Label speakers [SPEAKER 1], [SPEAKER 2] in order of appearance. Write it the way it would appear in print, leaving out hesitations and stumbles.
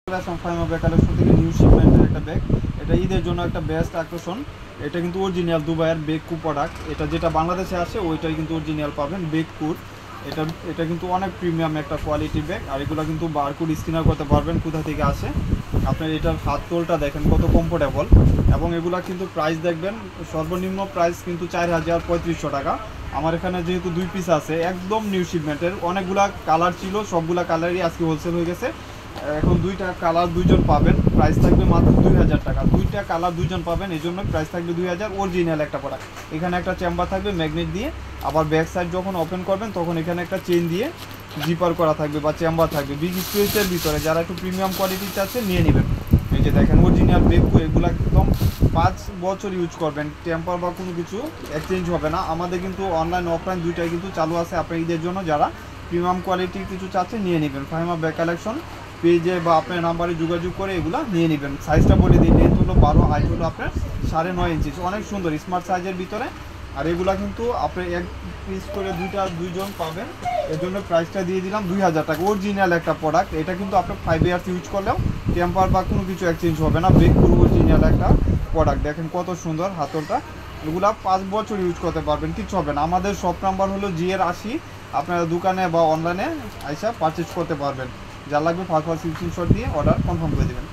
[SPEAKER 1] Faima bag collection থেকে new শিপমেন্টের একটা bag. এটা ঈদের জন্য একটা বেস্ট আকর্ষণ। এটা কিন্তু অরিজিনাল দুবাইয়ের বেককু প্রোডাক্ট। এটা যেটা বাংলাদেশে আসে ওইটাই কিন্তু অরিজিনাল পাবেন, বেককুর। এটা এটা কিন্তু অনেক প্রিমিয়াম একটা কোয়ালিটির ব্যাগ। আর এগুলো কিন্তু বারকোড স্ক্যানার করতে পারবেন কোথা থেকে আসে। আপনার এটার হাত তোলটা দেখেন কত কমফোর্টেবল। এবং এগুলা কিন্তু প্রাইস দেখবেন, সর্বনিম্ন প্রাইস কিন্তু 4,3500 টাকা। আমার এখানে যেহেতু 2 পিস আছে, একদম নিউ শিপমেন্টের। অনেকগুলা কালার ছিল, সবগুলা কালারই আজকে হোলসেল হয়ে গেছে। এখন 2টা কালার 2জন পাবেন, প্রাইস থাকবে মাত্র 2000 টাকা। 2টা কালার 2জন পাবেন, এই জন্য প্রাইস থাকবে 2000। অরিজিনাল একটা প্রোডাক্ট। এখানে একটা চেম্বার থাকবে ম্যাগনেট দিয়ে। আবার ব্যাক সাইড যখন ওপেন করবেন তখন এখানে একটা চেইন দিয়ে জিপার করা থাকবে বা চেম্বার থাকবে। বিগ স্পেসের ভিতরে যারা একটু প্রিমিয়াম কোয়ালিটি চাচ্ছে নিয়ে নেবেন। এই যে দেখেন অরিজিনাল বেককু, এগুলো একদম 5 বছর ইউজ করবেন, টেম্পার বা কোনো কিছু এক্সচেঞ্জ হবে না। আমাদের কিন্তু অনলাইন অফলাইন দুইটাই কিন্তু চালু আছে। আপনার ঈদের জন্য যারা প্রিমিয়াম কোয়ালিটির কিছু চাচ্ছে নিয়ে নেবেন। ফাহিমা ব্যাগ কালেকশন পেজে বা আপনার নাম্বারে যোগাযোগ করে এগুলো নিয়ে নেবেন। সাইজটা বলে দিই, লেন্থ হলো 12, হাইট হলো আপনার 9.5 ইঞ্চি। অনেক সুন্দর স্মার্ট সাইজের ভিতরে। আর এগুলা কিন্তু আপনি এক পিস করে 2জন পাবেন। এর জন্য প্রাইসটা দিয়ে দিলাম 2000 টাকা। অরিজিনাল একটা প্রোডাক্ট। এটা কিন্তু আপনার 5 ইয়ার্স ইউজ করলেও টেম্পার বা কোনো কিছু এক্সচেঞ্জ হবে না। বেককুর অরিজিনাল একটা প্রোডাক্ট। দেখেন কত সুন্দর হাতলটা। এগুলা 5 বছর ইউজ করতে পারবেন, কিচ্ছু হবে না। আমাদের শপ নাম্বার হলো GR80। আপনারা দোকানে বা অনলাইনে আইসা পারচেজ করতে পারবেন। যা লাগবে ফার্স্ট স্ক্রিনশট দিয়ে অর্ডার কনফার্ম করে দেবেন।